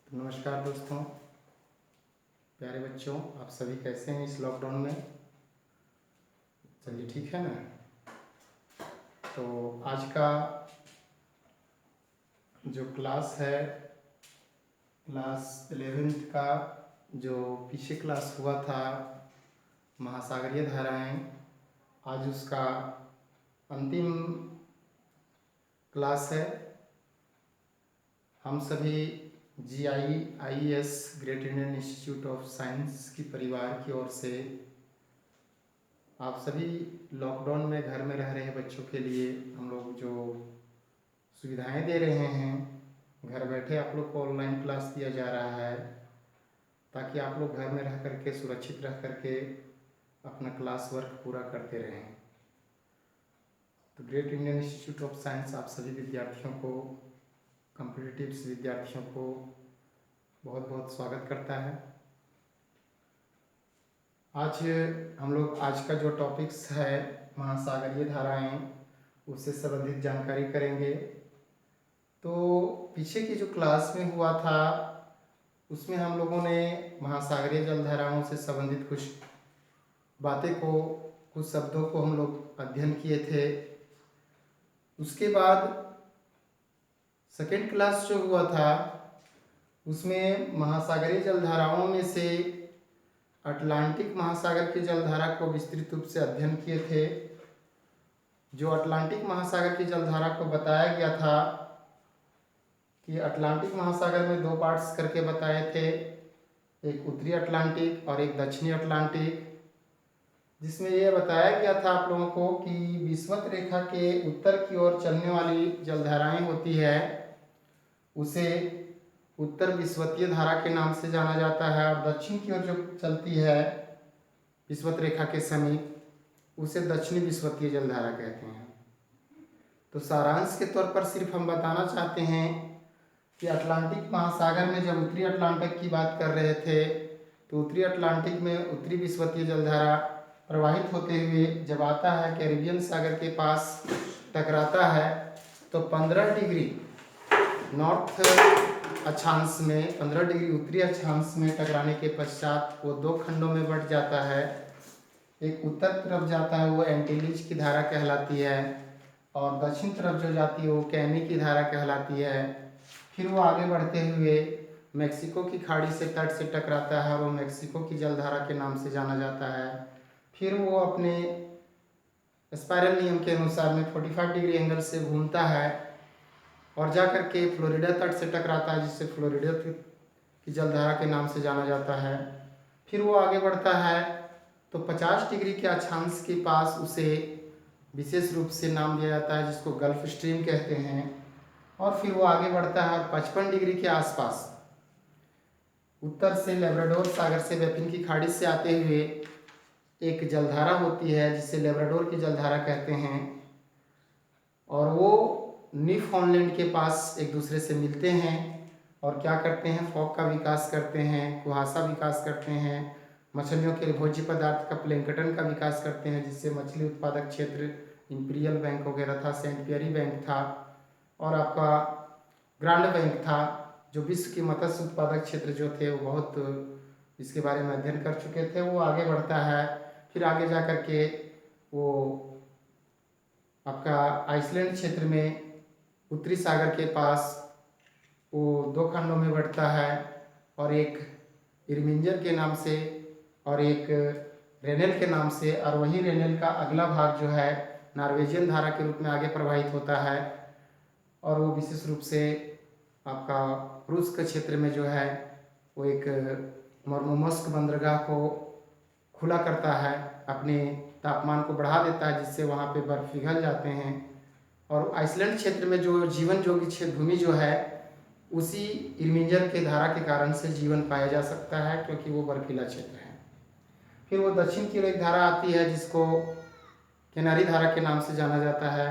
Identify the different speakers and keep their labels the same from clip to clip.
Speaker 1: तो नमस्कार दोस्तों, प्यारे बच्चों, आप सभी कैसे हैं इस लॉकडाउन में। चलिए ठीक है ना। तो आज का जो क्लास है, क्लास 11th का जो पीछे क्लास हुआ था महासागरीय धाराएं, आज उसका अंतिम क्लास है। हम सभी GIIES great Indian institute of science की परिवार की ओर से आप सभी लॉकडाउन में घर में रह रहे बच्चों के लिए हम लोग जो सुविधाएं दे रहे हैं, घर बैठे आप लोग को ऑनलाइन क्लास दिया जा रहा है ताकि आप लोग घर में रह करके सुरक्षित रह करके अपना क्लास वर्क पूरा करते रहें। तो great Indian institute of science आप सभी विद्यार्थियों को, कॉम्पिटिटिव विद्यार्थियों को बहुत बहुत स्वागत करता है। आज हम लोग आज का जो टॉपिक्स है महासागरीय धाराएं, उससे संबंधित जानकारी करेंगे। तो पीछे की जो क्लास में हुआ था उसमें हम लोगों ने महासागरीय जलधाराओं से संबंधित कुछ बातें को, कुछ शब्दों को हम लोग अध्ययन किए थे। उसके बाद सेकेंड क्लास जो हुआ था उसमें महासागरीय जलधाराओं में से अटलांटिक महासागर की जलधारा को विस्तृत रूप से अध्ययन किए थे। जो अटलांटिक महासागर की जलधारा को बताया गया था कि अटलांटिक महासागर में दो पार्ट्स करके बताए थे, एक उत्तरी अटलांटिक और एक दक्षिणी अटलांटिक, जिसमें यह बताया गया था आप लोगों को कि विषुवत रेखा के उत्तर की ओर चलने वाली जलधाराएं होती है उसे उत्तर विषुवतीय धारा के नाम से जाना जाता है, और दक्षिण की ओर जो चलती है विषुवत रेखा के समीप उसे दक्षिणी विषुवतीय जलधारा कहते हैं। तो सारांश के तौर पर सिर्फ हम बताना चाहते हैं कि अटलांटिक महासागर में जब उत्तरी अटलांटिक की बात कर रहे थे तो उत्तरी अटलांटिक में उत्तरी विषुवतीय जलधारा प्रवाहित होते हुए जब आता है कैरिबियन सागर के पास टकराता है तो 15 डिग्री नॉर्थ अक्षांश में, 15 डिग्री उत्तरी अक्षांश में टकराने के पश्चात वो दो खंडों में बंट जाता है। एक उत्तर तरफ जाता है वो एंटीलीज की धारा कहलाती है, और दक्षिण तरफ जो जाती है वो कैमी की धारा कहलाती है। फिर वो आगे बढ़ते हुए मेक्सिको की खाड़ी से तट से टकराता है और वो मेक्सिको की जलधारा के नाम से जाना जाता है। फिर वो अपने स्पाइरल नियम के अनुसार में 45 डिग्री एंगल से घूमता है और जाकर के फ्लोरिडा तट से टकराता है, जिससे फ्लोरिडा की जलधारा के नाम से जाना जाता है। फिर वो आगे बढ़ता है तो 50 डिग्री के अक्षांश के पास उसे विशेष रूप से नाम दिया जाता है जिसको गल्फ स्ट्रीम कहते हैं। और फिर वो आगे बढ़ता है और 55 डिग्री के आसपास उत्तर से लेब्राडोर सागर से बेपिन की खाड़ी से आते हुए एक जलधारा होती है जिसे लेब्राडोर की जलधारा कहते हैं, और वो न्यूफाउंडलैंड के पास एक दूसरे से मिलते हैं और क्या करते हैं, फॉग का विकास करते हैं, कुहासा विकास करते हैं, मछलियों के भोज्य पदार्थ का प्लैंकटन का विकास करते हैं, जिससे मछली उत्पादक क्षेत्र इंपीरियल बैंक वगैरह था, सेंट पियरी बैंक था, और आपका ग्रांड बैंक था, जो विश्व की मत्स्य उत्पादक क्षेत्र जो थे वो बहुत इसके बारे में अध्ययन कर चुके थे। वो आगे बढ़ता है, फिर आगे जा कर के वो आपका आइसलैंड क्षेत्र में उत्तरी सागर के पास वो दो खंडों में बढ़ता है, और एक इरमिंजर के नाम से और एक रेनेल के नाम से, और वही रेनेल का अगला भाग जो है नॉर्वेजियन धारा के रूप में आगे प्रवाहित होता है, और वो विशेष रूप से आपका रूस के क्षेत्र में जो है वो एक मुर्मंस्क बंदरगाह को खुला करता है, अपने तापमान को बढ़ा देता है, जिससे वहाँ पे बर्फ पिघल जाते हैं। और आइसलैंड क्षेत्र में जो जीवन जोगी क्षेत्र भूमि जो है उसी इरमिंजर के धारा के कारण से जीवन पाया जा सकता है, क्योंकि वो बर्फीला क्षेत्र है। फिर वो दक्षिण की ओर एक धारा आती है जिसको किनारी धारा के नाम से जाना जाता है,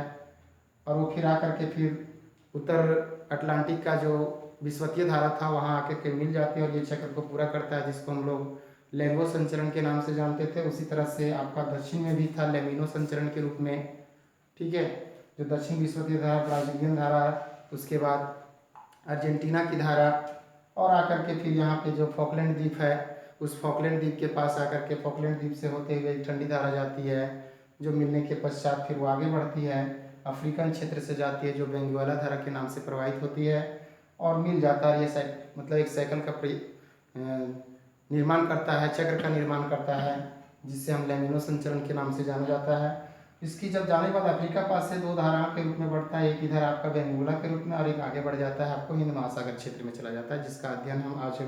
Speaker 1: और वो फिर आकर के फिर उत्तर अटलांटिक का जो विषुवतीय धारा था वहाँ आकर के मिल जाती है और ये चक्र को पूरा करता है, जिसको हम लोग लेंगो संचरण के नाम से जानते थे। उसी तरह से आपका दक्षिण में भी था लेमिनो संचरण के रूप में, ठीक है, जो दक्षिण विषुवतीय धारा, ब्राजीलियन धारा, उसके बाद अर्जेंटीना की धारा, और आकर के फिर यहाँ पे जो फॉकलैंड द्वीप है उस फॉकलैंड द्वीप के पास आकर के फॉकलैंड द्वीप से होते हुए एक ठंडी धारा जाती है, जो मिलने के पश्चात फिर वो आगे बढ़ती है, अफ्रीकन क्षेत्र से जाती है जो बेंगुएला धारा के नाम से प्रवाहित होती है और मिल जाता है। ये मतलब एक साइकिल का निर्माण करता है, चक्र का निर्माण करता है, जिससे हम लैमिनो संचरण के नाम से जाना जाता है। इसकी जब जाने के बाद अफ्रीका पास से दो धाराओं के रूप में बढ़ता है, एक इधर आपका बेंगुएला के रूप में और एक आगे बढ़ जाता है आपको हिंद महासागर क्षेत्र में चला जाता है, जिसका अध्ययन हम आज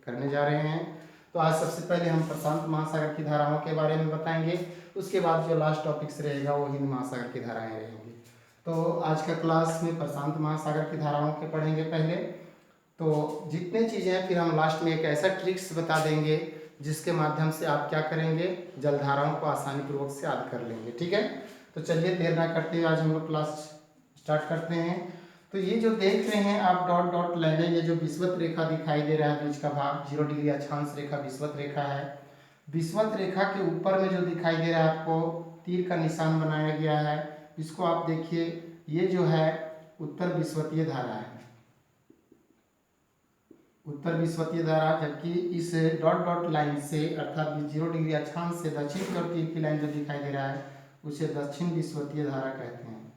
Speaker 1: करने जा रहे हैं। तो आज सबसे पहले हम प्रशांत महासागर की धाराओं के बारे में बताएंगे, उसके बाद जो लास्ट टॉपिक्स रहेगा वो हिंद महासागर की धाराएं रहेंगी। तो आज का क्लास में प्रशांत महासागर की धाराओं के पढ़ेंगे पहले, तो जितने चीज़ें हैं फिर हम लास्ट में एक ऐसा ट्रिक्स बता देंगे जिसके माध्यम से आप क्या करेंगे, जलधाराओं को आसानी पूर्वक से याद कर लेंगे। ठीक है, तो चलिए देर ना करते हुए आज हम लोग क्लास स्टार्ट करते हैं। तो ये जो देख रहे हैं आप डॉट डॉट लाइनें, ये जो विषुवत रेखा दिखाई दे रहा है बीच का भाग 0 डिग्री अक्षांश रेखा विषुवत रेखा है। विषुवत रेखा के ऊपर में जो दिखाई दे रहा है आपको तीर का निशान बनाया गया है, इसको आप देखिए, ये जो है उत्तर विषुवतीय धारा है, उत्तर विषुवतीय धारा। जबकि इस डॉट डॉट लाइन से अर्थात 0 डिग्री अक्षांश से दक्षिण की ओर तीर की लाइन जो दिखाई दे रहा है उसे दक्षिण विषुवतीय धारा कहते हैं,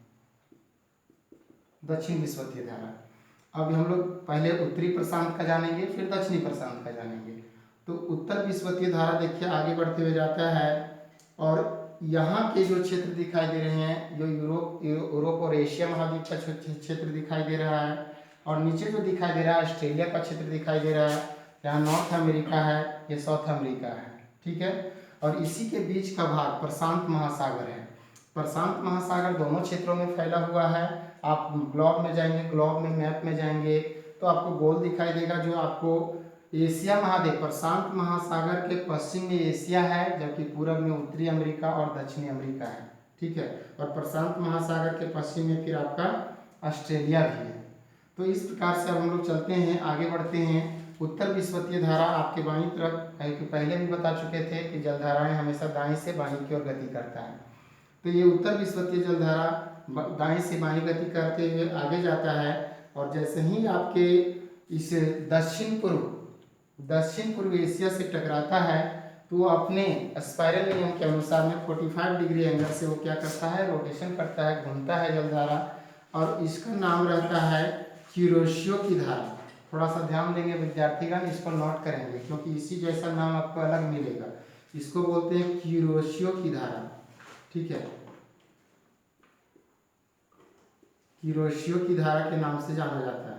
Speaker 1: दक्षिण विषुवतीय धारा। अब हम लोग पहले उत्तरी प्रशांत का जानेंगे फिर दक्षिणी प्रशांत का जानेंगे। तो उत्तर विषुवतीय धारा देखिए आगे बढ़ते हुए जाता है और यहाँ के जो क्षेत्र दिखाई दे रहे हैं, जो यूरोप और एशिया महाद्वीप का क्षेत्र दिखाई दे रहा है और नीचे जो दिखाई दे रहा है ऑस्ट्रेलिया का क्षेत्र दिखाई दे रहा है, यहाँ नॉर्थ अमेरिका है, ये साउथ अमेरिका है। ठीक है, और इसी के बीच का भाग प्रशांत महासागर है। प्रशांत महासागर दोनों क्षेत्रों में फैला हुआ है। आप ग्लोब में जाएंगे, ग्लोब में मैप में जाएंगे तो आपको गोल दिखाई देगा, जो आपको एशिया महाद्वीप, प्रशांत महासागर के पश्चिम में एशिया है, जबकि पूरब में उत्तरी अमेरिका और दक्षिणी अमेरिका है। ठीक है, और प्रशांत महासागर के पश्चिम में फिर आपका ऑस्ट्रेलिया भी है। तो इस प्रकार से अब हम लोग चलते हैं, आगे बढ़ते हैं। उत्तर विषुवतीय धारा आपके बाईं तरफ पहले भी बता चुके थे कि जलधाराएं हमेशा दाएं से बाईं की ओर गति करता है। तो ये उत्तर विषुवतीय जलधारा दाएं से बाईं गति करते हुए आगे जाता है और जैसे ही आपके इस दक्षिण पूर्व एशिया से टकराता है तो अपने स्पाइरल नियम के अनुसार में 45 डिग्री एंगल से वो क्या करता है, रोटेशन करता है, घूमता है जलधारा, और इसका नाम रहता है क्यूरोशियो की धारा। थोड़ा सा ध्यान देंगे विद्यार्थीगण, इसको नोट करेंगे क्योंकि इसी जैसा नाम आपको अलग मिलेगा। इसको बोलते हैं क्यूरोशियो की धारा। ठीक है, क्यूरोशियो की धारा के नाम से जाना जाता है।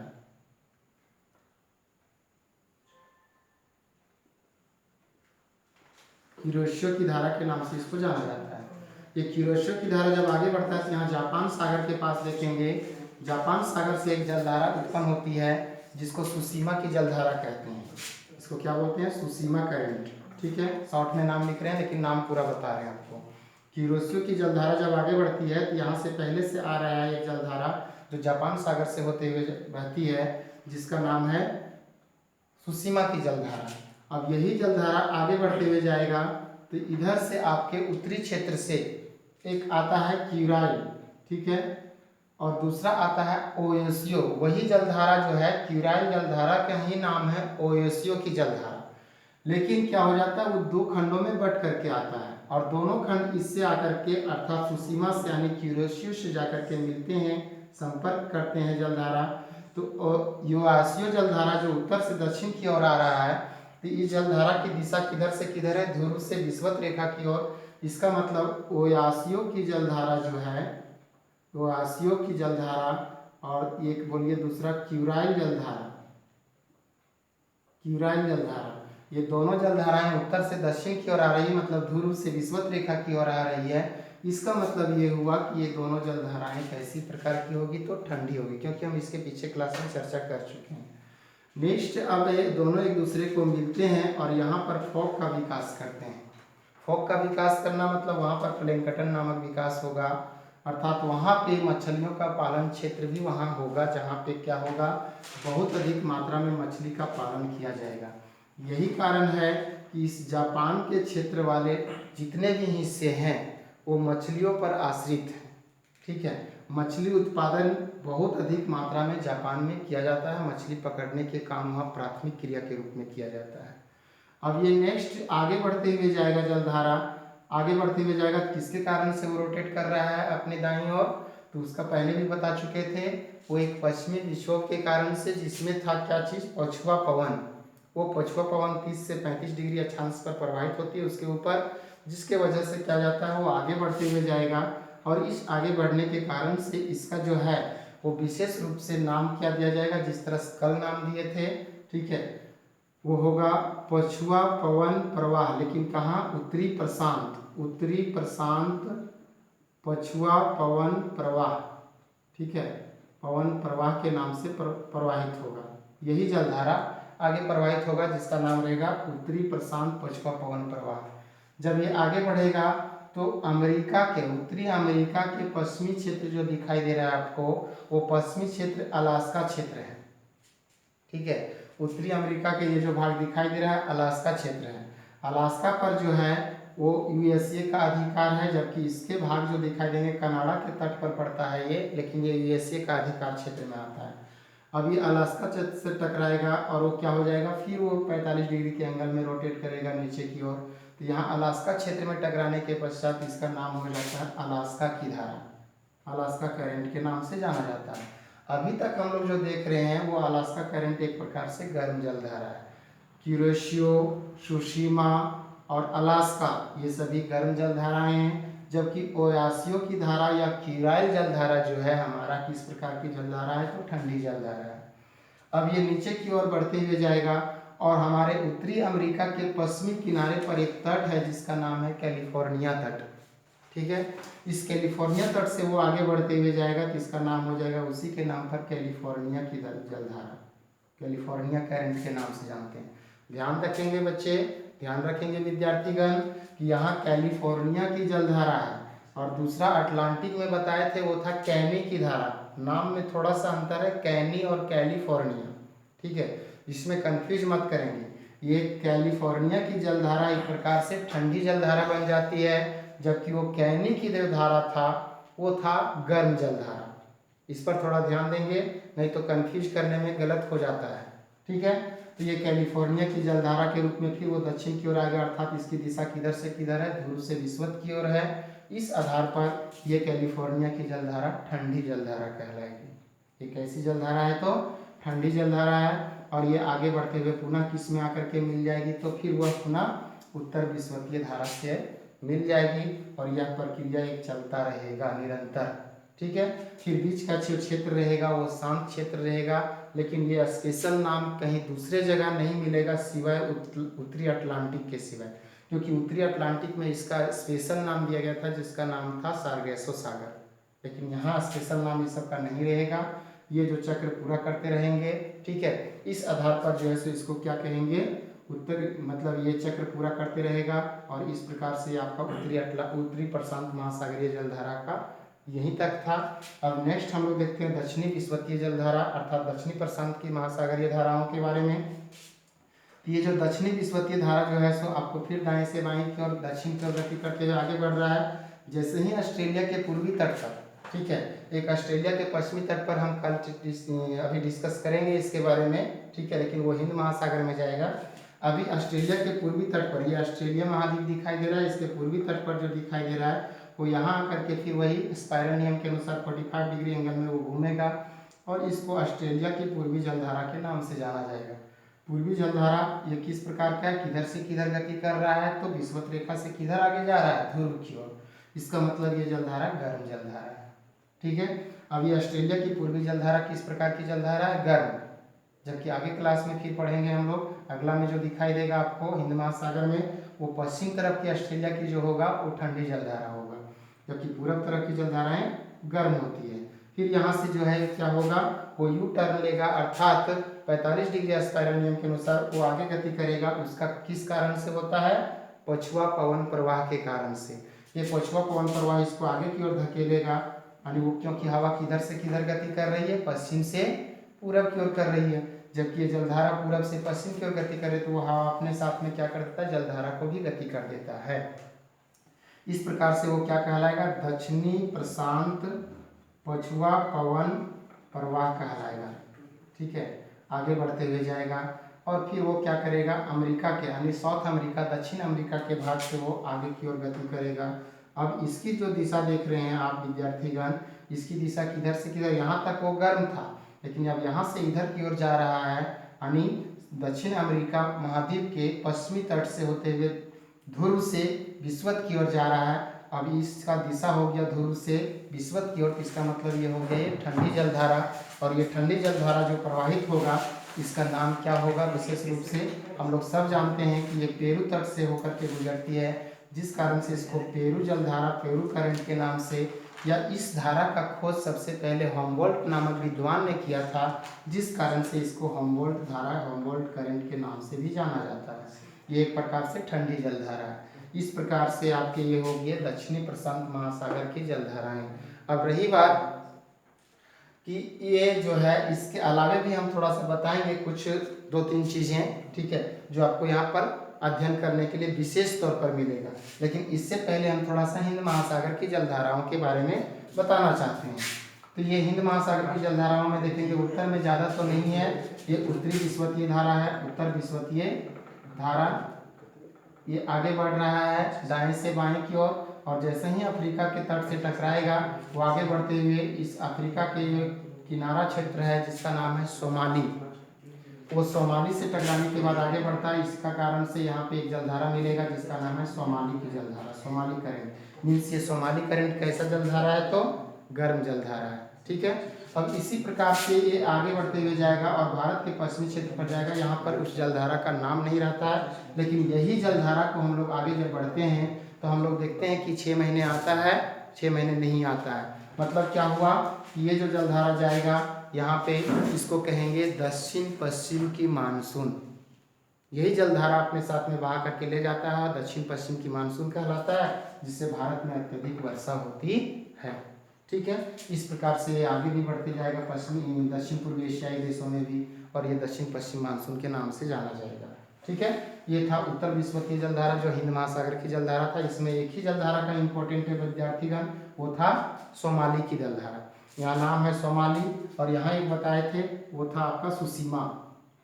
Speaker 1: क्यूरोशियो की धारा के नाम से इसको जाना जाता है। ये क्यूरोशियो की धारा जब आगे बढ़ता है तो यहाँ जापान सागर के पास देखेंगे, जापान सागर से एक जलधारा उत्पन्न होती है जिसको सुसीमा की जलधारा कहते हैं। इसको क्या बोलते हैं, सुसीमा करंट। ठीक है, शॉर्ट में नाम लिख रहे हैं लेकिन नाम पूरा बता रहे हैं आपको। क्यूरोशियो की जलधारा जब आगे बढ़ती है तो यहाँ से पहले से आ रहा है एक जलधारा जो जापान सागर से होते हुए बहती है, जिसका नाम है सुसीमा की जलधारा। अब यही जलधारा आगे बढ़ते हुए जाएगा तो इधर से आपके उत्तरी क्षेत्र से एक आता है क्यूराइल, ठीक है, और दूसरा आता है ओएसियो। वही जलधारा जो है क्यूराइल जलधारा का ही नाम है ओएसियो की जलधारा, लेकिन क्या हो जाता है वो दो खंडों में बट करके आता है और दोनों खंड इससे आकर के अर्थात सुसीमा से यानी क्यूरोशियो से जाकर के मिलते हैं, संपर्क करते हैं जलधारा। तो ओएसियो जलधारा जो उत्तर से दक्षिण की ओर आ रहा है, तो इस जलधारा की दिशा किधर से किधर है, ध्रुव से विषुवत रेखा की ओर। इसका मतलब ओएसियो की जलधारा जो है, ओएसियो की जलधारा और एक बोलिए दूसरा क्यूराइल जलधारा, क्यूराइल जलधारा, ये दोनों जलधाराएं उत्तर से दक्षिण की ओर आ रही है, मतलब ध्रुव से विषुवत रेखा की ओर आ रही है। इसका मतलब ये हुआ कि ये दोनों जलधाराएं कैसी प्रकार की होगी, तो ठंडी होगी, क्योंकि हम इसके पीछे क्लास में चर्चा कर चुके हैं। नेक्स्ट, अब ये दोनों एक दूसरे को मिलते हैं और यहाँ पर फॉग का विकास करते हैं। फॉग का विकास करना मतलब वहाँ पर प्लैंकटन नामक विकास होगा, अर्थात वहाँ पे मछलियों का पालन क्षेत्र भी वहाँ होगा, जहाँ पे क्या होगा, बहुत अधिक मात्रा में मछली का पालन किया जाएगा। यही कारण है कि इस जापान के क्षेत्र वाले जितने भी हिस्से हैं वो मछलियों पर आश्रित हैं। ठीक है, मछली उत्पादन बहुत अधिक मात्रा में जापान में किया जाता है। मछली पकड़ने के काम वहाँ प्राथमिक क्रिया के रूप में किया जाता है। अब ये नेक्स्ट आगे बढ़ते हुए जाएगा, जलधारा आगे बढ़ते हुए जाएगा, किसके कारण से वो रोटेट कर रहा है अपने दाईं ओर, तो उसका पहले भी बता चुके थे। वो एक पश्चिमी विक्षोभ के कारण से, जिसमें था क्या चीज़, पछुआ पवन। वो पछुआ पवन 30 से 35 डिग्री अक्षांश पर प्रवाहित होती है उसके ऊपर, जिसके वजह से क्या जाता है वो आगे बढ़ते हुए जाएगा। और इस आगे बढ़ने के कारण से इसका जो है वो विशेष रूप से नाम क्या दिया जाएगा, जिस तरह से कल नाम दिए थे, ठीक है, वो होगा पछुआ पवन प्रवाह। लेकिन कहाँ, उत्तरी प्रशांत, उत्तरी प्रशांत पछुआ पवन प्रवाह, ठीक है, पवन प्रवाह के नाम से प्रवाहित होगा। यही जलधारा आगे प्रवाहित होगा जिसका नाम रहेगा उत्तरी प्रशांत पछुआ पवन प्रवाह। जब ये आगे बढ़ेगा तो अमेरिका के, उत्तरी अमेरिका के पश्चिमी क्षेत्र जो दिखाई दे रहा है आपको, वो पश्चिमी क्षेत्र अलास्का क्षेत्र है, ठीक है। उत्तरी अमेरिका के ये जो भाग दिखाई दे रहा है अलास्का क्षेत्र है। अलास्का पर जो है वो यूएसए का अधिकार है, जबकि इसके भाग जो दिखाई देंगे कनाडा के तट पर पड़ता है ये, लेकिन ये यूएसए का अधिकार क्षेत्र में आता है। अब ये अलास्का क्षेत्र से टकराएगा और वो क्या हो जाएगा, फिर वो 45 डिग्री के एंगल में रोटेट करेगा नीचे की ओर। तो यहाँ अलास्का क्षेत्र में टकराने के पश्चात इसका नाम हो जाता है अलास्का की धारा, अलास्का करंट के नाम से जाना जाता है। अभी तक हम लोग जो देख रहे हैं वो अलास्का करंट एक प्रकार से गर्म जलधारा है। क्यूरेशियो, सुशीमा और अलास्का ये सभी गर्म जलधाराएं हैं, जबकि ओयासियो की धारा या क्यूराइल जलधारा जो है हमारा किस प्रकार की जलधारा है, तो ठंडी जलधारा है। अब ये नीचे की ओर बढ़ते हुए जाएगा और हमारे उत्तरी अमेरिका के पश्चिमी किनारे पर एक तट है जिसका नाम है कैलिफोर्निया तट, ठीक है। इस कैलिफोर्निया तट से वो आगे बढ़ते हुए जाएगा तो इसका नाम हो जाएगा उसी के नाम पर कैलिफोर्निया की जलधारा, कैलिफोर्निया करंट के नाम से जानते हैं। ध्यान रखेंगे बच्चे, ध्यान रखेंगे विद्यार्थीगण कि यहाँ कैलिफोर्निया की जलधारा है और दूसरा अटलांटिक में बताए थे वो था कैनी की धारा। नाम में थोड़ा सा अंतर है, कैनी और कैलिफोर्निया, ठीक है, इसमें कंफ्यूज मत करेंगे। ये कैलिफोर्निया की जलधारा एक प्रकार से ठंडी जलधारा बन जाती है, जबकि वो कैनी की जो धारा था वो था गर्म जलधारा। इस पर थोड़ा ध्यान देंगे, नहीं तो कंफ्यूज करने में गलत हो जाता है, ठीक है। तो ये कैलिफोर्निया की जलधारा के रूप में फिर वो दक्षिण की ओर आ गया, अर्थात इसकी दिशा किधर से किधर है, ध्रुव से विषुवत की ओर है। इस आधार पर ये कैलिफोर्निया की जलधारा ठंडी जलधारा कहलाएगी। ये कैसी जलधारा है, तो ठंडी जलधारा है। और ये आगे बढ़ते हुए पुनः किस में आकर के मिल जाएगी, तो फिर वह पुनः उत्तर विषुवतीय धारा से मिल जाएगी और यह प्रक्रिया एक चलता रहेगा निरंतर, ठीक है। फिर बीच का जो क्षेत्र रहेगा वो शांत क्षेत्र रहेगा, लेकिन ये स्पेशल नाम कहीं दूसरे जगह नहीं मिलेगा सिवाय उत्तरी अटलांटिक के सिवाय, क्योंकि उत्तरी अटलांटिक में इसका स्पेशल नाम दिया गया था जिसका नाम था सार्गेसो सागर। लेकिन यहाँ स्पेशल नाम इस सब का नहीं रहेगा, ये जो चक्र पूरा करते रहेंगे, ठीक है। इस आधार पर जो है सो इसको क्या कहेंगे, उत्तर, मतलब ये चक्र पूरा करते रहेगा और इस प्रकार से आपका उत्तरी प्रशांत महासागरीय जलधारा का यहीं तक था। अब नेक्स्ट हम लोग देखते हैं दक्षिणी विषुवतीय जलधारा अर्थात दक्षिणी प्रशांत की महासागरीय धाराओं के बारे में। ये जो दक्षिणी विषुवतीय धारा जो है सो आपको फिर दाएं से बाएं की ओर दक्षिण की ओर गति करते हुए आगे बढ़ रहा है। जैसे ही ऑस्ट्रेलिया के पूर्वी तट पर, ठीक है, एक ऑस्ट्रेलिया के पश्चिमी तट पर हम कल अभी डिस्कस करेंगे इसके बारे में, ठीक है, लेकिन वो हिंद महासागर में जाएगा। अभी ऑस्ट्रेलिया के पूर्वी तट पर, ये ऑस्ट्रेलिया महाद्वीप दिखाई दे रहा है, इसके पूर्वी तट पर जो दिखाई दे रहा है वो यहाँ आकर के फिर वही स्पाइरल नियम के अनुसार 45 डिग्री एंगल में वो घूमेगा और इसको ऑस्ट्रेलिया की पूर्वी जलधारा के नाम से जाना जाएगा। पूर्वी जलधारा ये किस प्रकार का है, किधर से किधर गति कर रहा है, तो विषुवत रेखा से किधर आगे जा रहा है, ध्रुव की ओर। इसका मतलब ये जलधारा गर्म जलधारा है, ठीक है। अब ये ऑस्ट्रेलिया की पूर्वी जलधारा किस प्रकार की जलधारा है, गर्म, जबकि आगे क्लास में फिर पढ़ेंगे हम लोग, अगला में जो दिखाई देगा आपको हिंद महासागर में वो पश्चिम तरफ की ऑस्ट्रेलिया की जो होगा वो ठंडी जलधारा होगा, जबकि पूरब तरफ की जलधाराएं गर्म होती है। फिर यहाँ से जो है क्या होगा, वो यू टर्न लेगा, अर्थात 45 डिग्री स्पाइरल नियम के अनुसार वो आगे गति करेगा। उसका किस कारण से होता है, पछुआ पवन प्रवाह के कारण से। ये पछुआ पवन प्रवाह इसको आगे की ओर धकेलेगा, यानी वो क्योंकि हवा किधर से किधर गति कर रही है, पश्चिम से पूरब की ओर कर रही है, जबकि ये जलधारा पूरब से पश्चिम की ओर गति करे तो वो हवा अपने साथ में क्या कर देता है, जलधारा को भी गति कर देता है। इस प्रकार से वो क्या कहलाएगा, दक्षिणी प्रशांत पछुआ पवन प्रवाह कहलाएगा। ठीक है, आगे बढ़ते हुए जाएगा और फिर वो क्या करेगा, अमेरिका के यानी साउथ अमेरिका, दक्षिण अमेरिका के भाग से वो आगे की ओर गति करेगा। अब इसकी जो दिशा देख रहे हैं आप विद्यार्थीगण, इसकी दिशा किधर से किधर, यहाँ तक वो गर्म था, लेकिन अब यहाँ से इधर की ओर जा रहा है, यानी दक्षिण अमेरिका महाद्वीप के पश्चिमी तट से होते हुए ध्रुव से विषुवत की ओर जा रहा है। अब इसका दिशा हो गया ध्रुव से विषुवत की ओर, इसका मतलब ये हो गया ये ठंडी जलधारा। और ये ठंडी जलधारा जो प्रवाहित होगा इसका नाम क्या होगा, विशेष रूप से हम लोग सब जानते हैं कि ये पेरू तट से होकर के गुजरती है, जिस कारण से इसको पेरू जलधारा, पेरू करंट के नाम से, या इस धारा का खोज सबसे पहले हम्बोल्ट नामक विद्वान ने किया था, जिस कारण से इसको हम्बोल्ट धारा, हम्बोल्ट करंट के नाम से भी जाना जाता है। ये एक प्रकार से ठंडी जलधारा है। इस प्रकार से आपके ये हो गए दक्षिणी प्रशांत महासागर की जलधाराएं। अब रही बात कि ये जो है, इसके अलावे भी हम थोड़ा सा बताएंगे कुछ 2-3 चीज़ें, ठीक है, जो आपको यहाँ पर अध्ययन करने के लिए विशेष तौर पर मिलेगा। लेकिन इससे पहले हम थोड़ा सा हिंद महासागर की जलधाराओं के बारे में बताना चाहते हैं। तो ये हिंद महासागर की जलधाराओं में देखेंगे, उत्तर में ज़्यादा तो नहीं है, ये उत्तरी विषुवतीय धारा है, उत्तर विषुवतीय धारा, ये आगे बढ़ रहा है दाएं से बाएं की ओर, और जैसे ही अफ्रीका के तट से टकराएगा वो आगे बढ़ते हुए इस अफ्रीका के किनारा क्षेत्र है जिसका नाम है सोमाली, वो सोमाली से टकराने के बाद आगे बढ़ता है। इसका कारण से यहाँ पे एक जलधारा मिलेगा जिसका नाम है सोमाली की जलधारा, सोमाली करंट। मीन्स ये सोमाली करंट कैसा जलधारा है, तो गर्म जलधारा है। ठीक है, अब इसी प्रकार से ये आगे बढ़ते हुए जाएगा और भारत के पश्चिमी क्षेत्र पर जाएगा। यहाँ पर उस जलधारा का नाम नहीं रहता है, लेकिन यही जलधारा को हम लोग आगे जब बढ़ते हैं तो हम लोग देखते हैं कि 6 महीने आता है, 6 महीने नहीं आता है। मतलब क्या हुआ, ये जो जलधारा जाएगा यहाँ पे, इसको कहेंगे दक्षिण पश्चिम की मानसून। यही जलधारा अपने साथ में बहा करके ले जाता है, दक्षिण पश्चिम की मानसून कहलाता है, जिससे भारत में अत्यधिक वर्षा होती है। ठीक है, इस प्रकार से आगे भी बढ़ते जाएगा पश्चिमी दक्षिण पूर्वी एशियाई देशों में भी, और ये दक्षिण पश्चिम मानसून के नाम से जाना जाएगा। ठीक है, ये था उत्तर विषुवतीय जलधारा जो हिंद महासागर की जलधारा था। इसमें एक ही जलधारा का इंपॉर्टेंट है विद्यार्थीगण, वो था सोमाली की जलधारा। यहाँ नाम है सोमाली, और यहाँ एक बताए थे वो था आपका सुसीमा।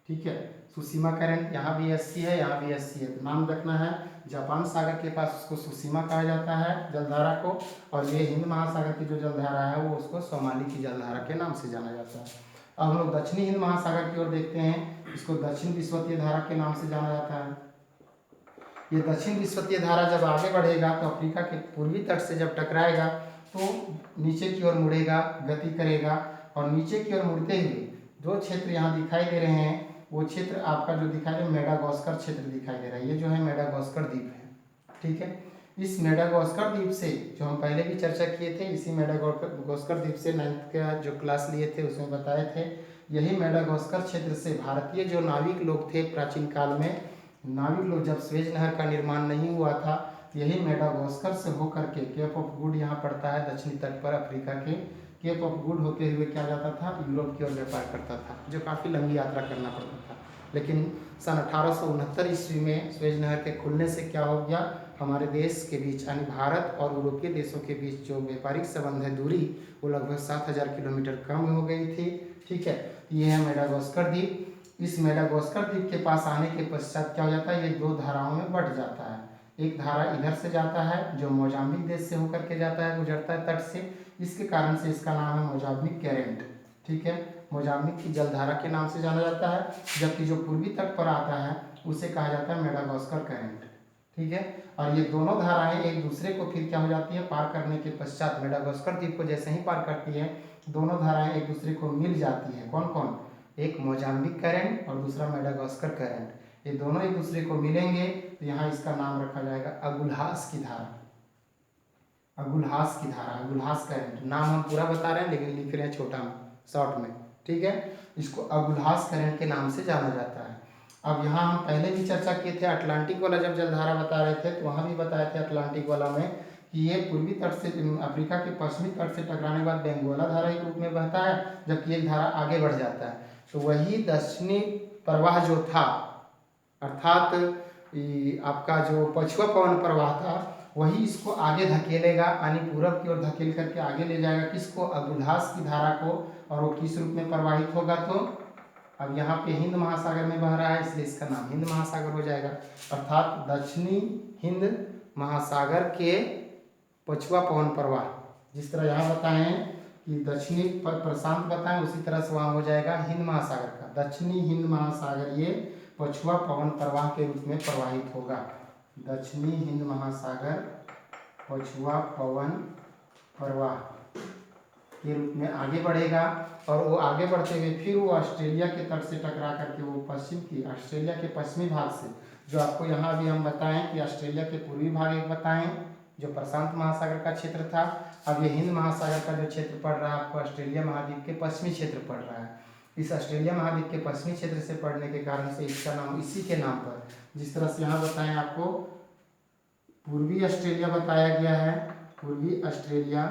Speaker 1: ठीक है, सुसीमा करंट, यहाँ भी 80 है, यहाँ भी 80 है, तो नाम रखना है। जापान सागर के पास उसको सुसीमा कहा जाता है जलधारा को, और ये हिंद महासागर की जो जलधारा है वो उसको सोमाली की जलधारा के नाम से जाना जाता है। अब हम लोग दक्षिणी हिंद महासागर की ओर देखते हैं, इसको दक्षिण विषुवतीय धारा के नाम से जाना जाता है। ये दक्षिण विषुवतीय धारा जब आगे बढ़ेगा तो अफ्रीका के पूर्वी तट से जब टकराएगा तो नीचे की ओर मुड़ेगा, गति करेगा, और नीचे की ओर मुड़ते हुए जो क्षेत्र यहाँ दिखाई दे रहे हैं वो क्षेत्र आपका जो दिखाई दे, मेडागास्कर क्षेत्र दिखाई दे रहा है। ये जो है मेडागास्कर द्वीप है। ठीक है, इस मेडागास्कर द्वीप से जो हम पहले भी चर्चा किए थे, इसी मेडागास्कर द्वीप से 9th का जो क्लास लिए थे उसमें बताए थे, यही मेडागास्कर क्षेत्र से भारतीय जो नाविक लोग थे प्राचीन काल में, नाविक लोग जब स्वेज नहर का निर्माण नहीं हुआ था, यही मेडागास्कर से होकर के केप ऑफ गुड यहाँ पड़ता है दक्षिणी तट पर अफ्रीका के, केप ऑफ गुड होते हुए क्या जाता था, यूरोप की ओर व्यापार करता था, जो काफ़ी लंबी यात्रा करना पड़ता था। लेकिन सन 1869 ईस्वी में स्वेज नहर के खुलने से क्या हो गया, हमारे देश के बीच यानी भारत और यूरोपीय देशों के बीच जो व्यापारिक संबंध है, दूरी, वो लगभग 7000 किलोमीटर कम हो गई थी। ठीक है, ये है मेडागास्कर द्वीप। इस मेडागास्कर द्वीप के पास आने के पश्चात क्या हो जाता है, ये 2 धाराओं में बढ़ जाता है। एक धारा इधर से जाता है जो मोजाम्बिक देश से होकर के जाता है, गुजरता है तट से, इसके कारण से इसका नाम है मोजाम्बिक करंट। ठीक है, मोजाम्बिक की जलधारा के नाम से जाना जाता है, जबकि जो पूर्वी तट पर आता है उसे कहा जाता है मेडागास्कर करंट। ठीक है, और ये दोनों धाराएं एक दूसरे को फिर क्या हो जाती है, पार करने के पश्चात मेडागास्कर द्वीप को जैसे ही पार करती है, दोनों धाराएं एक दूसरे को मिल जाती हैं। कौन कौन, एक मोजाम्बिक करंट और दूसरा मेडागास्कर करंट, ये दोनों एक दूसरे को मिलेंगे तो यहाँ इसका नाम रखा जाएगा अगुल्हास की धारा, अगुल्हास की धारा, अगुल्हास करंट। नाम हम पूरा बता रहे हैं लेकिन लिख रहे हैं छोटा शॉर्ट में। ठीक है, इसको अगुल्हास करंट के नाम से जाना जाता है। अब यहाँ हम पहले भी चर्चा किए थे, अटलांटिक वाला जब जलधारा बता रहे थे तो वहाँ भी बताए थे अटलांटिक वाला में कि ये पूर्वी तट से अफ्रीका के पश्चिमी तट से टकराने के बाद बेंगोला धारा के रूप में बहता है, जबकि एक धारा आगे बढ़ जाता है। तो वही दक्षिणी प्रवाह जो था, अर्थात आपका जो पछुआ पवन प्रवाह था, वही इसको आगे धकेलेगा, यानी पूरब की ओर धकेल करके आगे ले जाएगा किसको, अब्दुलहास की धारा को, और वो किस रूप में प्रवाहित होगा, तो अब यहाँ पे हिंद महासागर में बह रहा है इसलिए इसका नाम हिंद महासागर हो जाएगा। अर्थात दक्षिणी हिंद महासागर के पछुआ पवन प्रवाह, जिस तरह यहाँ बताएं कि दक्षिणी प्रशांत बताएं, उसी तरह से वहाँ हो जाएगा हिंद महासागर का दक्षिणी हिंद महासागर ये पछुआ पवन प्रवाह के रूप में प्रवाहित होगा। दक्षिणी हिंद महासागर पछुआ पवन प्रवाह के रूप में आगे बढ़ेगा, और वो आगे बढ़ते हुए फिर वो ऑस्ट्रेलिया के तट से टकरा करके वो पश्चिम की ऑस्ट्रेलिया के पश्चिमी भाग से, जो आपको यहाँ भी हम बताएं कि ऑस्ट्रेलिया के पूर्वी भाग एक बताएं जो प्रशांत महासागर का क्षेत्र था। अब ये हिंद महासागर का जो क्षेत्र पड़ रहा है आपको ऑस्ट्रेलिया महाद्वीप के पश्चिमी क्षेत्र पड़ रहा है। इस ऑस्ट्रेलिया महाद्वीप के पश्चिमी क्षेत्र से पड़ने के कारण से इसका नाम इसी के नाम पर, जिस तरह से यहाँ बताएं आपको पूर्वी ऑस्ट्रेलिया बताया गया है, पूर्वी ऑस्ट्रेलिया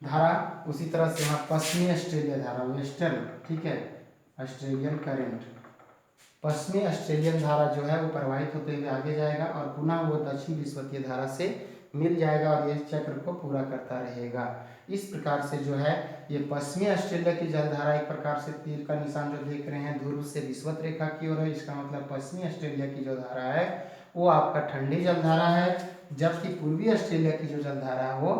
Speaker 1: धारा, उसी तरह से यहाँ पश्चिमी ऑस्ट्रेलिया धारा वेस्टर्न, ठीक है, ऑस्ट्रेलियन करेंट, पश्चिमी ऑस्ट्रेलियन धारा जो है वो प्रवाहित होते हुए आगे जाएगा और पुनः वो दक्षिण विषुवतीय धारा से मिल जाएगा और ये चक्र को पूरा करता रहेगा। इस प्रकार से जो है ये पश्चिमी ऑस्ट्रेलिया की जलधारा एक प्रकार से तीर का निशान जो देख रहे हैं ध्रुव से विषुवत रेखा की ओर है, इसका मतलब पश्चिमी ऑस्ट्रेलिया की जो धारा है वो आपका ठंडी जलधारा है, जबकि पूर्वी ऑस्ट्रेलिया की जो जलधारा है वो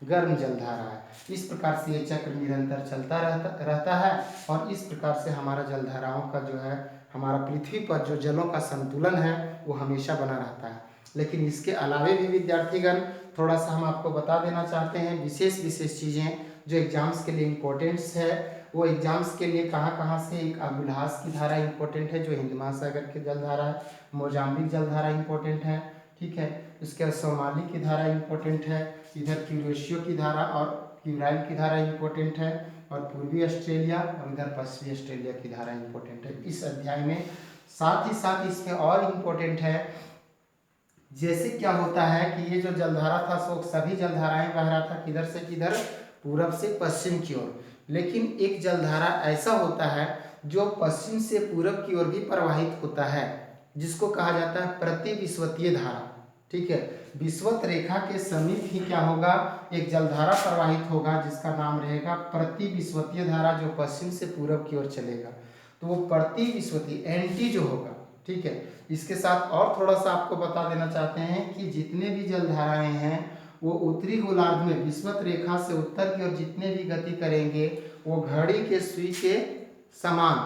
Speaker 1: गर्म जलधारा है। इस प्रकार से ये चक्र निरंतर चलता रहता है और इस प्रकार से हमारा जलधाराओं का जो है हमारा पृथ्वी पर जो जलों का संतुलन है वो हमेशा बना रहता है। लेकिन इसके अलावे भी विद्यार्थीगण थोड़ा सा हम आपको बता देना चाहते हैं विशेष चीज़ें जो एग्जाम्स के लिए इम्पोर्टेंट्स है। वो एग्जाम्स के लिए कहाँ से, एक अब्दुलहास की धारा इम्पोर्टेंट है जो हिंद महासागर की जलधारा है, मोजाम्बिक जलधारा इम्पोर्टेंट है, ठीक है, उसके बाद सोमाली की धारा इम्पोर्टेंट है, इधर क्यूरेशियो की धारा और क्यूराइल की धारा इम्पोर्टेंट है, और पूर्वी ऑस्ट्रेलिया और इधर पश्चिमी ऑस्ट्रेलिया की धारा इम्पोर्टेंट है इस अध्याय में। साथ ही साथ इसमें और इम्पोर्टेंट है, जैसे क्या होता है कि ये जो जलधारा था सो सभी जलधाराएं बह रहा था किधर से किधर, पूरब से पश्चिम की ओर, लेकिन एक जलधारा ऐसा होता है जो पश्चिम से पूरब की ओर भी प्रवाहित होता है, जिसको कहा जाता है प्रतिविषुवतीय धारा, ठीक है। विषुवत रेखा के समीप ही क्या होगा, एक जलधारा प्रवाहित होगा जिसका नाम रहेगा प्रतिविषुवतीय धारा, जो पश्चिम से पूरब की ओर चलेगा, तो वो प्रतिविषुवतीय एंटी जो होगा, ठीक है। इसके साथ और थोड़ा सा आपको बता देना चाहते हैं कि जितने भी जलधाराएं हैं वो उत्तरी गोलार्ध में विषुवत रेखा से उत्तर की ओर जितने भी गति करेंगे वो घड़ी के सुई के समान,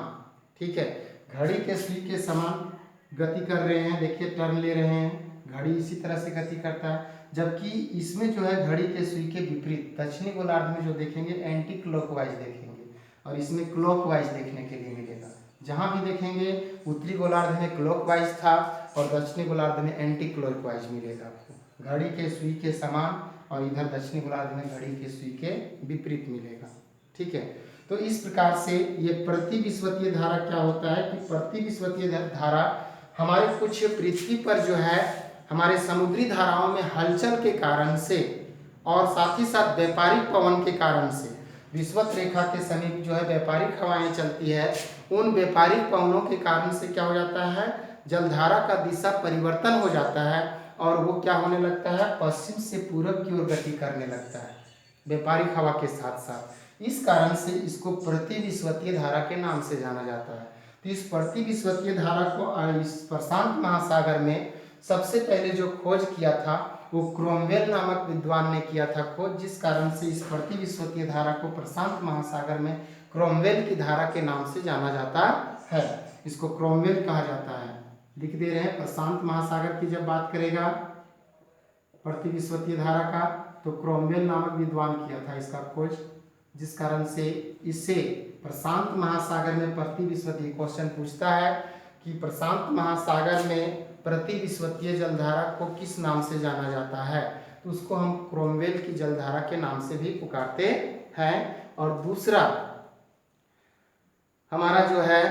Speaker 1: ठीक है, घड़ी के सुई के समान गति कर रहे हैं। देखिए टर्न ले रहे हैं, घड़ी इसी तरह से गति करता है, जबकि इसमें जो है घड़ी के सुई के विपरीत दक्षिणी गोलार्ध में जो देखेंगे एंटी क्लॉकवाइज देखेंगे और इसमें क्लॉकवाइज देखने के लिए मिलेगा। जहाँ भी देखेंगे उत्तरी गोलार्ध में क्लॉकवाइज था और दक्षिणी गोलार्ध में एंटी क्लॉकवाइज मिलेगा आपको, घड़ी के सुई के समान, और इधर दक्षिणी गोलार्ध में घड़ी के सुई के विपरीत मिलेगा, ठीक है। तो इस प्रकार से ये प्रतिविषुवतीय धारा क्या होता है कि प्रतिविषुवतीय धारा हमारे कुछ पृथ्वी पर जो है हमारे समुद्री धाराओं में हलचल के कारण से और साथ ही साथ व्यापारिक पवन के कारण से, विषुवत रेखा के समीप जो है व्यापारिक हवाएं चलती है, उन व्यापारिक पवनों के कारण से क्या हो जाता है, जलधारा का दिशा परिवर्तन हो जाता है और वो क्या होने लगता है, पश्चिम से पूरब की ओर गति करने लगता है व्यापारिक हवा के साथ साथ। इस कारण से इसको प्रतिविषुवतीय धारा के नाम से जाना जाता है। तो इस प्रतिविषुवतीय धारा को इस प्रशांत महासागर में सबसे पहले जो खोज किया था वो क्रोमवेल नामक विद्वान ने किया था खोज, जिस कारण से इस प्रतिविषुवतीय धारा को प्रशांत महासागर में क्रोमवेल की धारा के नाम से जाना जाता है। इसको क्रोमवेल कहा जाता है, लिख दे रहे हैं। प्रशांत महासागर की जब बात करेगा प्रतिविषुवतीय धारा का तो क्रोमवेल नामक विद्वान किया था इसका खोज, जिस कारण से इसे प्रशांत महासागर में प्रतिविषुवतीय क्वेश्चन पूछता है कि प्रशांत महासागर में प्रतिविषुवतीय जलधारा को किस नाम से जाना जाता है, तो उसको हम क्रोमवेल की जलधारा के नाम से भी पुकारते हैं। और दूसरा हमारा जो है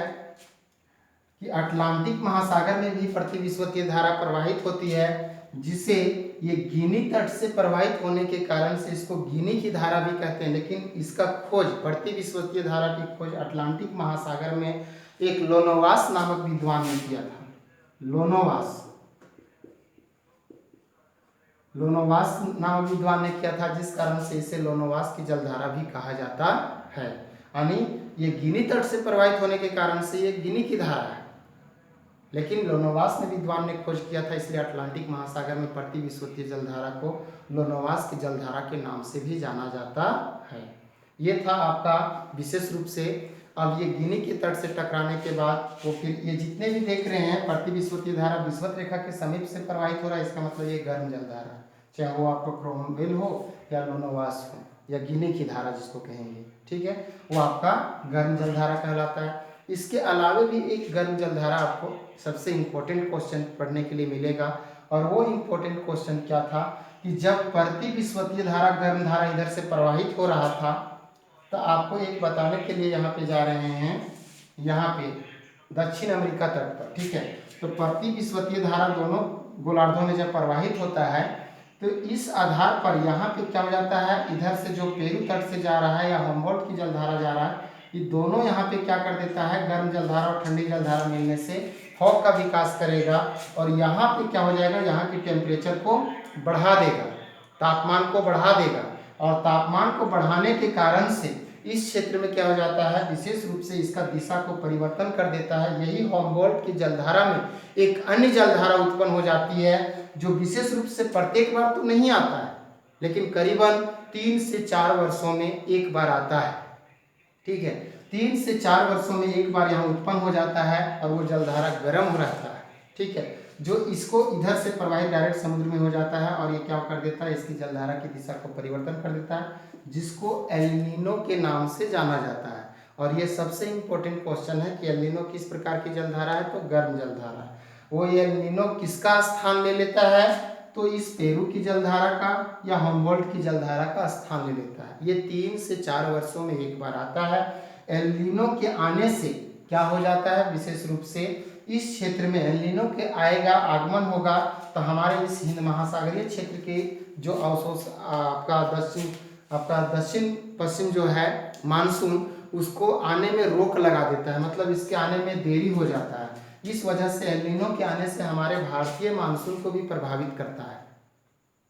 Speaker 1: कि अटलांटिक महासागर में भी प्रतिविषुवतीय धारा प्रवाहित होती है, जिसे ये गिनी तट से प्रवाहित होने के कारण से इसको गिनी की धारा भी कहते हैं। लेकिन इसका खोज प्रतिविषुवतीय धारा की खोज अटलांटिक महासागर में एक लोनोवास नामक विद्वान ने किया था। लोनोवास लोनोवास नामक विद्वान ने किया था, जिस कारण से इसे लोनोवास की जलधारा भी कहा जाता है। यानी ये गिनी तट से प्रवाहित होने के कारण से ये गिनी की धारा है, लेकिन लोनोवास ने विद्वान ने खोज किया था, इसलिए अटलांटिक महासागर में पड़ती विषुवतीय जलधारा को लोनोवास की जलधारा के नाम से भी जाना जाता है। ये था आपका विशेष रूप से। अब ये गिनी के तट से टकराने के बाद वो फिर ये जितने भी देख रहे हैं पड़ती विषुवतीय धारा विषुवत रेखा के समीप से प्रवाहित हो रहा है, इसका मतलब ये गर्म जलधारा है, चाहे वो आपको क्रोमवेल हो या लोनोवास हो या गिनी की धारा जिसको कहेंगे, ठीक है, वो आपका गर्म जलधारा कहलाता है। इसके अलावे भी एक गर्म जलधारा आपको सबसे इम्पोर्टेंट क्वेश्चन पढ़ने के लिए मिलेगा, और वो इम्पोर्टेंट क्वेश्चन क्या था कि जब पड़ती विषुवतीय धारा गर्म धारा इधर से प्रवाहित हो रहा था, तो आपको एक बताने के लिए यहाँ पे जा रहे हैं, यहाँ पे दक्षिण अमेरिका तट पर, ठीक है। तो पड़ती विषुवतीय धारा दोनों गोलार्धों में जब प्रवाहित होता है, तो इस आधार पर यहाँ पे क्या हो जाता है, इधर से जो पेरू तट से जा रहा है या हम्बोल्ट की जलधारा जा रहा है, ये दोनों यहाँ पे क्या कर देता है, गर्म जलधारा और ठंडी जलधारा मिलने से फॉग का विकास करेगा, और यहाँ पे क्या हो जाएगा, यहाँ की टेम्परेचर को बढ़ा देगा, तापमान को बढ़ा देगा, और तापमान को बढ़ाने के कारण से इस क्षेत्र में क्या हो जाता है, विशेष रूप से इसका दिशा को परिवर्तन कर देता है। यही हम्बोल्ट की जलधारा में एक अन्य जलधारा उत्पन्न हो जाती है, जो विशेष रूप से प्रत्येक बार तो नहीं आता है, लेकिन करीबन 3 से 4 वर्षों में एक बार आता है, ठीक है। 3 से 4 वर्षों में एक बार यहाँ उत्पन्न हो जाता है, और वो जलधारा गर्म रहता है, ठीक है, जो इसको इधर से प्रवाहित डायरेक्ट समुद्र में हो जाता है, और ये क्या कर देता है, इसकी जलधारा की दिशा को परिवर्तन कर देता है, जिसको एल नीनो के नाम से जाना जाता है। और ये सबसे इम्पोर्टेंट क्वेश्चन है कि एल नीनो किस प्रकार की जलधारा है, तो गर्म जलधारा है। वो एल नीनो किसका स्थान ले लेता है, तो इस पेरू की जलधारा का या हम्बोल्ट की जलधारा का स्थान ले लेता है। ये 3 से 4 वर्षों में एक बार आता है। एल नीनो के आने से क्या हो जाता है, विशेष रूप से इस क्षेत्र में एल नीनो के आएगा, आगमन होगा, तो हमारे इस हिंद महासागरीय क्षेत्र के जो आपका दक्षिण पश्चिम जो है मानसून, उसको आने में रोक लगा देता है, मतलब इसके आने में देरी हो जाता है। इस वजह से एल नीनो के आने से हमारे भारतीय मानसून को भी प्रभावित करता है।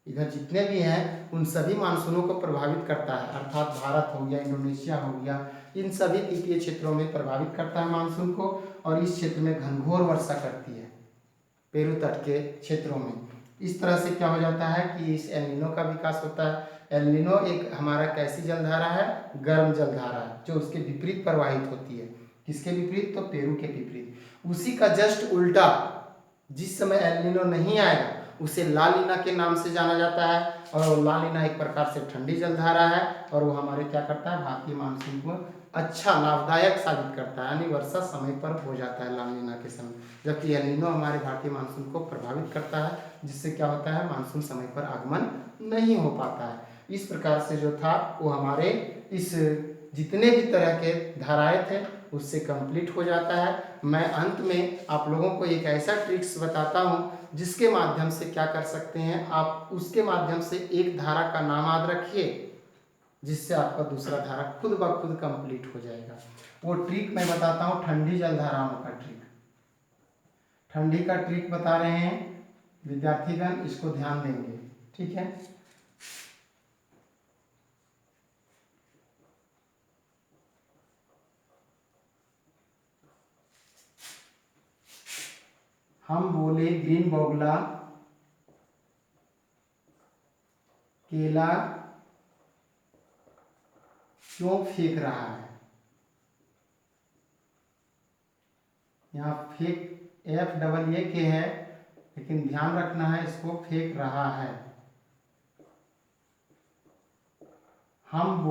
Speaker 1: इधर जितने भी हैं उन सभी मानसूनों को प्रभावित करता है, अर्थात भारत हो गया, इंडोनेशिया हो गया, इन सभी तटीय क्षेत्रों में प्रभावित करता है मानसून को, और इस क्षेत्र में घनघोर वर्षा करती है पेरू तट के क्षेत्रों में। इस तरह से क्या हो जाता है कि इस एल नीनो का विकास होता है। एल नीनो एक हमारा कैसी जलधारा है, गर्म जलधारा, जो उसके विपरीत प्रवाहित होती है। किसके विपरीत, तो पेरू के विपरीत। उसी का जस्ट उल्टा, जिस समय एल नीनो नहीं आएगा उसे ला नीना के नाम से जाना जाता है, और ला नीना एक प्रकार से ठंडी जलधारा है, और वो हमारे क्या करता है, भारतीय मानसून को अच्छा लाभदायक साबित करता है, यानी वर्षा समय पर हो जाता है ला नीना के समय, जबकि एल नीनो हमारे भारतीय मानसून को प्रभावित करता है, जिससे क्या होता है, मानसून समय पर आगमन नहीं हो पाता है। इस प्रकार से जो था वो हमारे इस जितने भी तरह के धाराएं थे उससे कंप्लीट हो जाता है। मैं अंत में आप लोगों को एक ऐसा ट्रिक्स बताता हूँ जिसके माध्यम से क्या कर सकते हैं आप, उसके माध्यम से एक धारा का नाम याद रखिए, जिससे आपका दूसरा धारा खुद ब खुद कंप्लीट हो जाएगा। वो ट्रिक मैं बताता हूँ, ठंडी जलधाराओं का ट्रिक। ठंडी का ट्रिक बता रहे हैं विद्यार्थीगण, इसको ध्यान देंगे, ठीक है। हम बोले ग्रीन बोगला केला क्यों फेंक रहा है। यहाँ फेंक FEE है, लेकिन ध्यान रखना है इसको फेंक रहा है। हम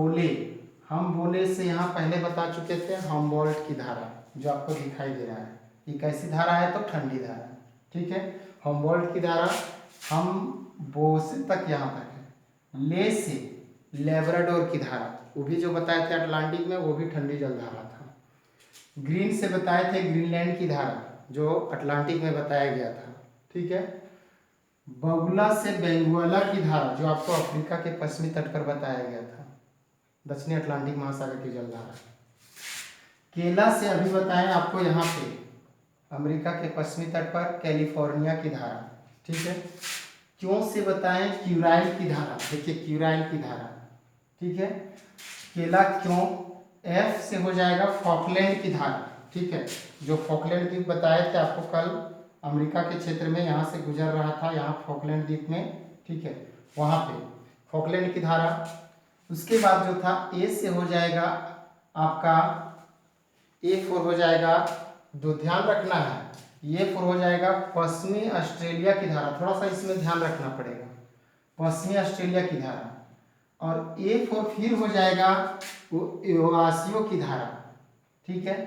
Speaker 1: बोले से यहाँ पहले बता चुके थे, हम्बोल्ट की धारा जो आपको दिखाई दे रहा है, ये कैसी धारा है, तो ठंडी धारा, ठीक है। हम्बोल्ट की धारा हम बो से तक यहाँ तक है। ले से लेब्राडोर की धारा, वो भी जो बताए थे अटलांटिक में, वो भी ठंडी जलधारा था। ग्रीन से बताए थे ग्रीनलैंड की धारा, जो अटलांटिक में बताया गया था, ठीक है। बगुला से बेंगुएला की धारा, जो आपको अफ्रीका के पश्चिमी तट पर बताया गया था, दक्षिणी अटलांटिक महासागर की जलधारा। केला से अभी बताएं आपको यहाँ पे अमेरिका के पश्चिमी तट पर कैलिफोर्निया की धारा, ठीक है। क्यों से बताएं, क्यूराइल की धारा। देखिए क्यूराइल की धारा, ठीक है। केला क्यों, एफ से हो जाएगा फॉकलैंड की धारा, ठीक है। जो फॉकलैंड द्वीप बताए थे आपको कल, अमेरिका के क्षेत्र में यहाँ से गुजर रहा था, यहाँ फॉकलैंड द्वीप में, ठीक है, वहाँ पे फॉकलैंड की धारा। उसके बाद जो था ए से हो जाएगा आपका, ए फोर हो जाएगा, जो ध्यान रखना है ये फोर हो जाएगा पश्चिमी ऑस्ट्रेलिया की धारा, थोड़ा सा इसमें ध्यान रखना पड़ेगा, पश्चिमी ऑस्ट्रेलिया की धारा। और ए फोर फिर हो जाएगा ओवासियो की धारा, ठीक है।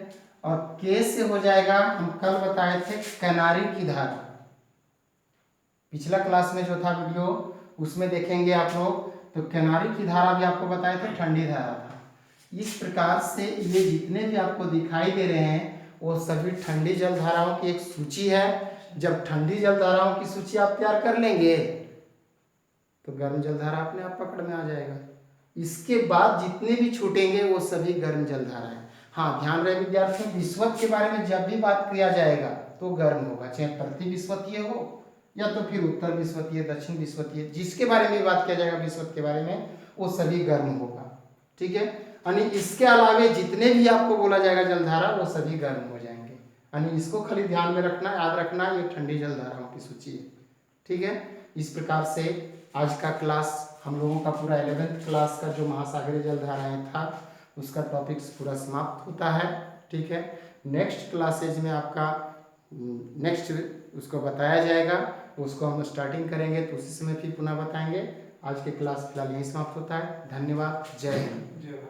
Speaker 1: और के से हो जाएगा, हम कल बताए थे कैनारी की धारा, पिछला क्लास में जो था वीडियो उसमें देखेंगे आप लोग, तो कैनारी की धारा भी आपको बताए थे, ठंडी धारा था। इस प्रकार से ये जितने भी आपको दिखाई दे रहे हैं वो सभी ठंडी जल धाराओं की एक सूची है। जब ठंडी जल धाराओं की सूची आप तैयार कर लेंगे तो गर्म जल धारा अपने आप पकड़ में आ जाएगा। इसके बाद जितने भी छूटेंगे वो सभी गर्म जल धारा है। हाँ ध्यान रहे विद्यार्थियों, विस्वत के बारे में जब भी बात किया जाएगा तो गर्म होगा, चाहे प्रति विस्वतीय हो या तो फिर उत्तर विस्वतीय, दक्षिण विस्वतीय, जिसके बारे में बात किया जाएगा विस्वत के बारे में वो सभी गर्म होगा, ठीक है। यानी इसके अलावे जितने भी आपको बोला जाएगा जलधारा वो सभी गर्म हो जाएंगे। यानी इसको खाली ध्यान में रखना, याद रखना, ये ठंडी जलधाराओं की सूची है, ठीक है। इस प्रकार से आज का क्लास हम लोगों का पूरा 11th क्लास का जो महासागरीय जलधाराएं था उसका टॉपिक्स पूरा समाप्त होता है, ठीक है। नेक्स्ट क्लासेज में आपका नेक्स्ट उसको बताया जाएगा, उसको हम स्टार्टिंग करेंगे तो उसी समय फिर पुनः बताएंगे। आज के क्लास फिलहाल यहीं समाप्त होता है। धन्यवाद, जय हिंद।